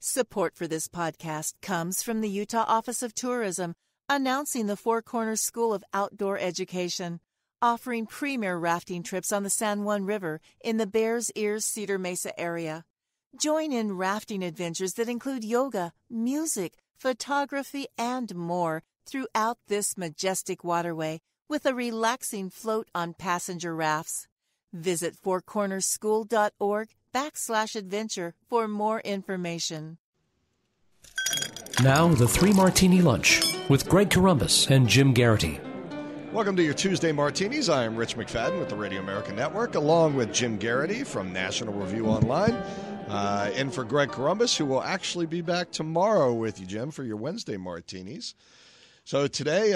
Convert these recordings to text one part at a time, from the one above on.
Support for this podcast comes from the Utah Office of Tourism, announcing the Four Corners School of Outdoor Education, offering premier rafting trips on the San Juan River in the Bears Ears Cedar Mesa area. Join in rafting adventures that include yoga, music, photography, and more throughout this majestic waterway with a relaxing float on passenger rafts. Visit fourcornerschool.org/adventure for more information. Now, the Three Martini Lunch with Greg Corombos and Jim Garrity. Welcome to your Tuesday Martinis. I am Rich McFadden with the Radio America Network, along with Jim Garrity from National Review Online, and for Greg Corombos, who will actually be back tomorrow with you, Jim, for your Wednesday Martinis. So today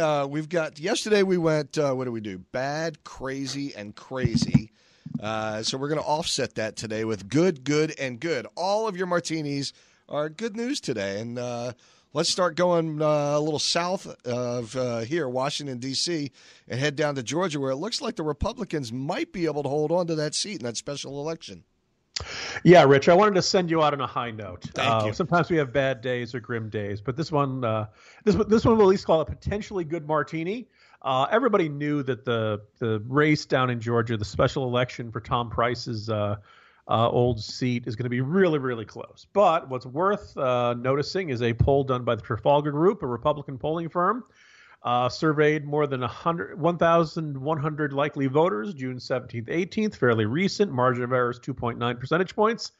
yesterday we went, what did we do? Bad, crazy, and crazy. So we're going to offset that today with good, good, and good. All of your martinis are good news today. And let's start going a little south of here, Washington, D.C., and head down to Georgia, where it looks like the Republicans might be able to hold on to that seat in that special election. Yeah, Rich, I wanted to send you out on a high note. Thank you. Sometimes we have bad days or grim days, but this one we'll at least call a potentially good martini. Everybody knew that the race down in Georgia, the special election for Tom Price's old seat, is going to be really, really close. But what's worth noticing is a poll done by the Trafalgar Group, a Republican polling firm, surveyed more than 1,100 likely voters, June 17th, 18th, fairly recent. Margin of error is 2.9 percentage points.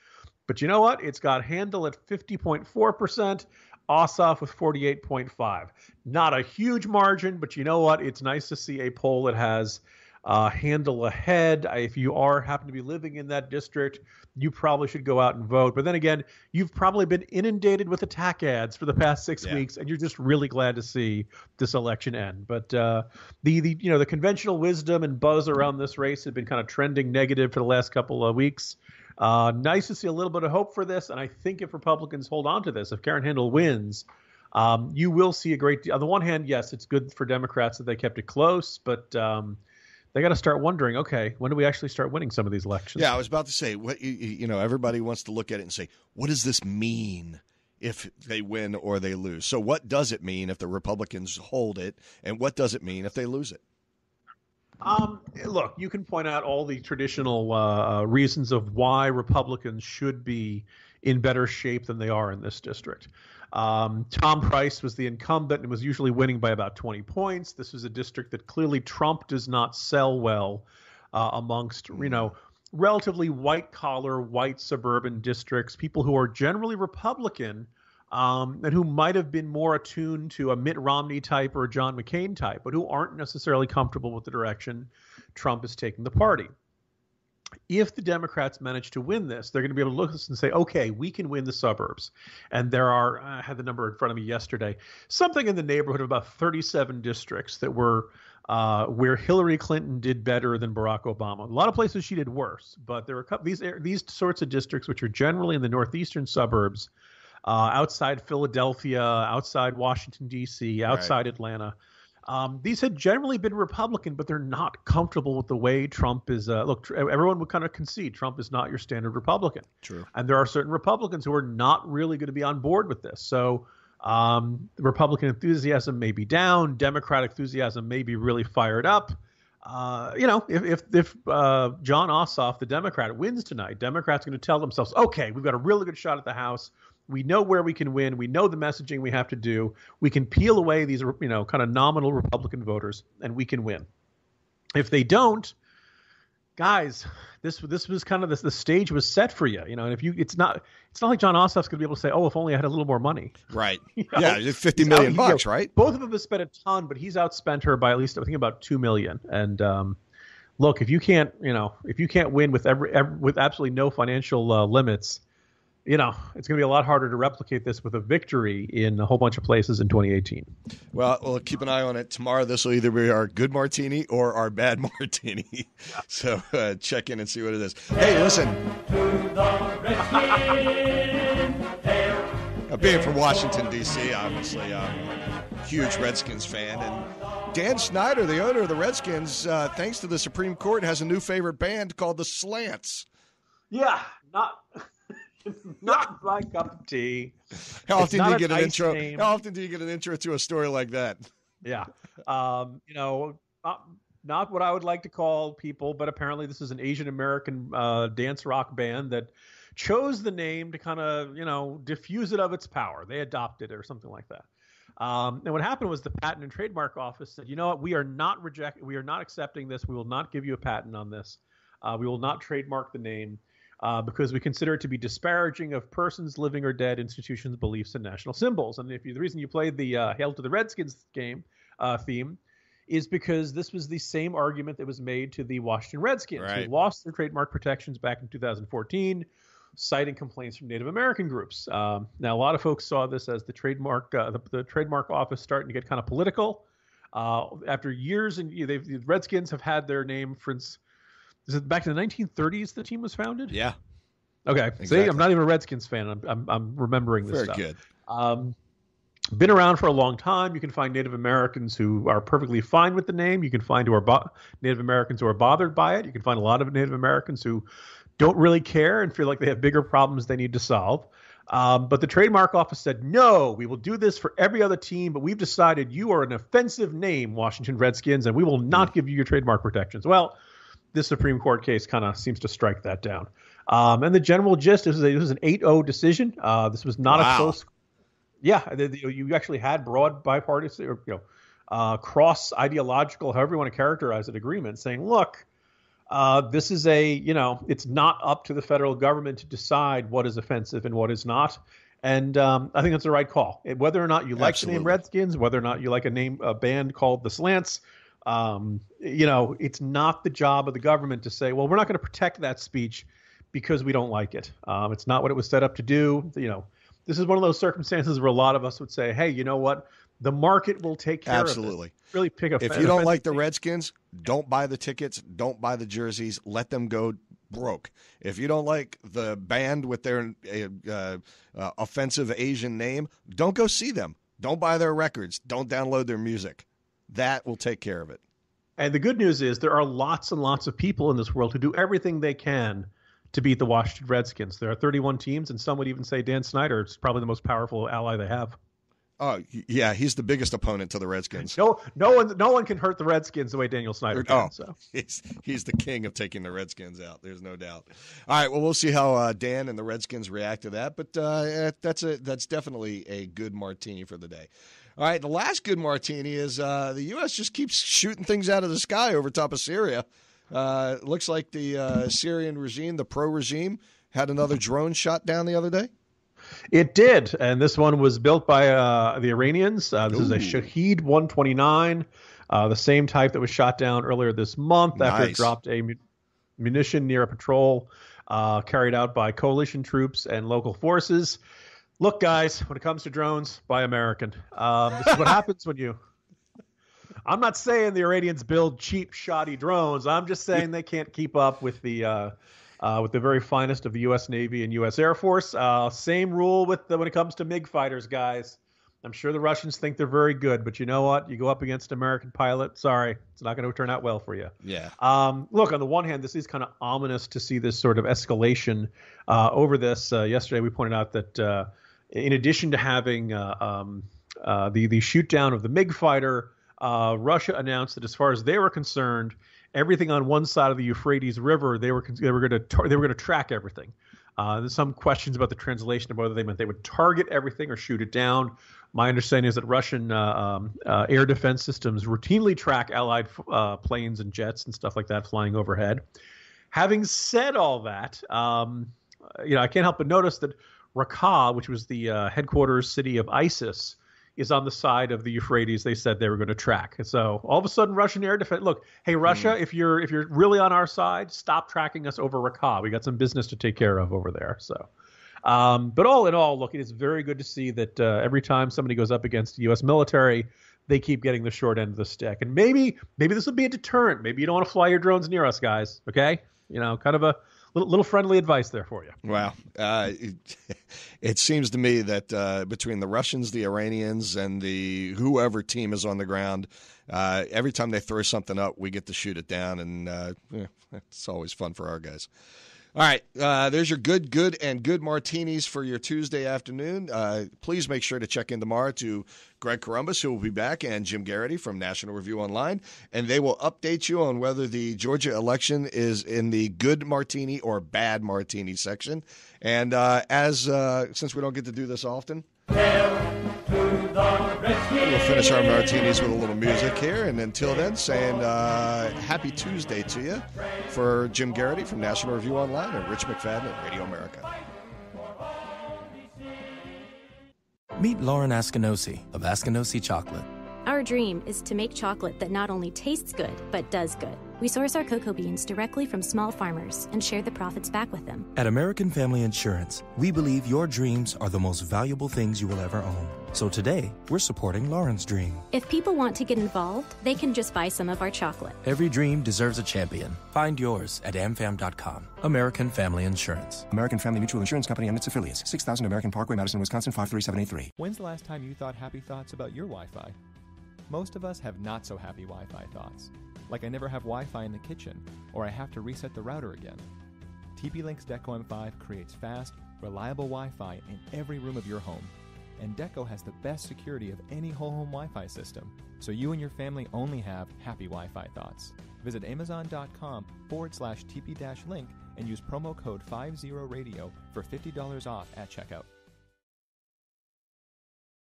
But you know what? It's got Handel at 50.4%, Ossoff with 48.5%. Not a huge margin, but you know what? It's nice to see a poll that has Handel ahead. If you happen to be living in that district, you probably should go out and vote. But then again, you've probably been inundated with attack ads for the past 6 weeks, and you're just really glad to see this election end. But the conventional wisdom and buzz around this race had been kind of trending negative for the last couple of weeks. Nice to see a little bit of hope for this, and I think if Republicans hold on to this, if Karen Handel wins, you will see a great deal. On the one hand, yes, it's good for Democrats that they kept it close, but they got to start wondering, okay, when do we actually start winning some of these elections? Yeah, I was about to say, everybody wants to look at it and say, what does this mean if they win or they lose? So what does it mean if the Republicans hold it, and what does it mean if they lose it? Look, you can point out all the traditional reasons of why Republicans should be in better shape than they are in this district. Tom Price was the incumbent and was usually winning by about 20 points. This was a district that clearly Trump does not sell well amongst, relatively white-collar, white suburban districts, people who are generally Republican and who might have been more attuned to a Mitt Romney type or a John McCain type, but who aren't necessarily comfortable with the direction Trump is taking the party. If the Democrats manage to win this, they're going to be able to look at this and say, okay, we can win the suburbs. And there are, I had the number in front of me yesterday, something in the neighborhood of about 37 districts that were where Hillary Clinton did better than Barack Obama. A lot of places she did worse, but there are a couple, these sorts of districts, which are generally in the northeastern suburbs, outside Philadelphia, outside Washington, D.C., outside Atlanta. These had generally been Republican, but they're not comfortable with the way Trump is. Look, everyone would kind of concede Trump is not your standard Republican. True. And there are certain Republicans who are not really going to be on board with this. So Republican enthusiasm may be down. Democratic enthusiasm may be really fired up. If Jon Ossoff, the Democrat, wins tonight, Democrats are going to tell themselves, okay, we've got a really good shot at the House. We know where we can win. We know the messaging we have to do. We can peel away these, kind of nominal Republican voters, and we can win. If they don't, guys, this was kind of the stage was set for you. And if it's not like Jon Ossoff's going to be able to say, oh, if only I had a little more money. Right. Yeah, $50 million bucks, right? Both of them have spent a ton, but he's outspent her by at least I think about $2 million. And look, if you can't win with with absolutely no financial limits. It's going to be a lot harder to replicate this with a victory in a whole bunch of places in 2018. Well, we'll keep an eye on it. Tomorrow, this will either be our good martini or our bad martini. Yeah. So check in and see what it is. Hey, listen. Being from Washington, D.C., obviously, I'm a huge Redskins fan. And Dan Snyder, the owner of the Redskins, thanks to the Supreme Court, has a new favorite band called the Slants. Yeah, Not my cup of tea. How often do you get an nice intro? name. How often do you get an intro to a story like that? Yeah. Not what I would like to call people, but apparently this is an Asian American dance rock band that chose the name to kind of, diffuse it of its power. They adopted it or something like that. And what happened was the Patent and Trademark Office said, you know what, we are not accepting this. We will not give you a patent on this. We will not trademark the name because we consider it to be disparaging of persons, living or dead, institutions, beliefs, and national symbols. And the reason you played the Hail to the Redskins game theme is because this was the same argument that was made to the Washington Redskins, who lost their trademark protections back in 2014, citing complaints from Native American groups. Now, a lot of folks saw this as the trademark office starting to get kind of political. After years, and the Redskins have had their name since, is it back in the 1930s the team was founded? Yeah. Okay. Exactly. See, I'm not even a Redskins fan. I'm remembering this stuff. Very good. Been around for a long time. You can find Native Americans who are perfectly fine with the name. You can find Native Americans who are bothered by it. You can find a lot of Native Americans who don't really care and feel like they have bigger problems they need to solve. But the trademark office said, no, we will do this for every other team, but we've decided you are an offensive name, Washington Redskins, and we will not give you your trademark protections. Well, this Supreme Court case kind of seems to strike that down. And the general gist is this was an 8-0 decision. This was not a close. Yeah, you actually had broad bipartisan or cross ideological, however you want to characterize it, agreement saying, look, this is it's not up to the federal government to decide what is offensive and what is not. And I think that's the right call. Whether or not you like the name Redskins, whether or not you like a band called the Slants, it's not the job of the government to say, well, we're not going to protect that speech because we don't like it. It's not what it was set up to do. This is one of those circumstances where a lot of us would say, hey, you know what? The market will take care of it. Really pick up. If you don't like the Redskins, don't buy the tickets, don't buy the jerseys, let them go broke. If you don't like the band with their offensive Asian name, don't go see them. Don't buy their records. Don't download their music. That will take care of it. And the good news is there are lots and lots of people in this world who do everything they can to beat the Washington Redskins. There are 31 teams, and some would even say Dan Snyder is probably the most powerful ally they have. Oh, yeah, he's the biggest opponent to the Redskins. No one can hurt the Redskins the way Daniel Snyder can. So. He's the king of taking the Redskins out. There's no doubt. All right, well, we'll see how Dan and the Redskins react to that, but that's definitely a good martini for the day. All right, the last good martini is the U.S. just keeps shooting things out of the sky over top of Syria. Looks like the Syrian regime, the pro-regime, had another drone shot down the other day. It did, and this one was built by the Iranians. This is a Shahed 129, the same type that was shot down earlier this month after it dropped a munition near a patrol carried out by coalition troops and local forces. Look, guys, when it comes to drones, buy American. This is what happens when you... I'm not saying the Iranians build cheap, shoddy drones. I'm just saying they can't keep up with the very finest of the U.S. Navy and U.S. Air Force. Same rule when it comes to MiG fighters, guys. I'm sure the Russians think they're very good, but you know what? You go up against an American pilot, sorry, it's not going to turn out well for you. Yeah. Look, on the one hand, this is kind of ominous to see this sort of escalation over this. Yesterday, we pointed out that in addition to having the shoot down of the MiG fighter, Russia announced that as far as they were concerned, everything on one side of the Euphrates River, they were going to track everything. There's some questions about the translation of whether they meant they would target everything or shoot it down. My understanding is that Russian air defense systems routinely track Allied planes and jets and stuff like that flying overhead. Having said all that, I can't help but notice that Raqqa, which was the headquarters city of ISIS, is on the side of the Euphrates they said they were going to track. So all of a sudden, Russian air defense. Look, hey Russia, if you're really on our side, stop tracking us over Raqqa. We got some business to take care of over there. So, but all in all, look, it is very good to see that every time somebody goes up against the U.S. military, they keep getting the short end of the stick. And maybe this will be a deterrent. Maybe you don't want to fly your drones near us, guys. Okay, kind of a little friendly advice there for you. Wow. It seems to me that between the Russians, the Iranians, and the whoever team is on the ground, every time they throw something up, we get to shoot it down, and it's always fun for our guys. All right, there's your good martinis for your Tuesday afternoon. Please make sure to check in tomorrow to Greg Columbus, who will be back, and Jim Garrity from National Review Online, and they will update you on whether the Georgia election is in the good martini or bad martini section. And since we don't get to do this often, we'll finish our martinis with a little music here. And until then, saying happy Tuesday to you for Jim Garrity from National Review Online and Rich McFadden at Radio America. Meet Lauren Askinosi of Askinosi Chocolate. Our dream is to make chocolate that not only tastes good, but does good. We source our cocoa beans directly from small farmers and share the profits back with them. At American Family Insurance, we believe your dreams are the most valuable things you will ever own. So today, we're supporting Lauren's dream. If people want to get involved, they can just buy some of our chocolate. Every dream deserves a champion. Find yours at amfam.com. American Family Insurance. American Family Mutual Insurance Company and its affiliates. 6000 American Parkway, Madison, Wisconsin, 53783. When's the last time you thought happy thoughts about your Wi-Fi? Most of us have not so happy Wi-Fi thoughts. Like I never have Wi-Fi in the kitchen, or I have to reset the router again. TP-Link's Deco M5 creates fast, reliable Wi-Fi in every room of your home. And Deco has the best security of any whole home Wi-Fi system, so you and your family only have happy Wi-Fi thoughts. Visit amazon.com/TP-Link and use promo code 50radio for $50 off at checkout.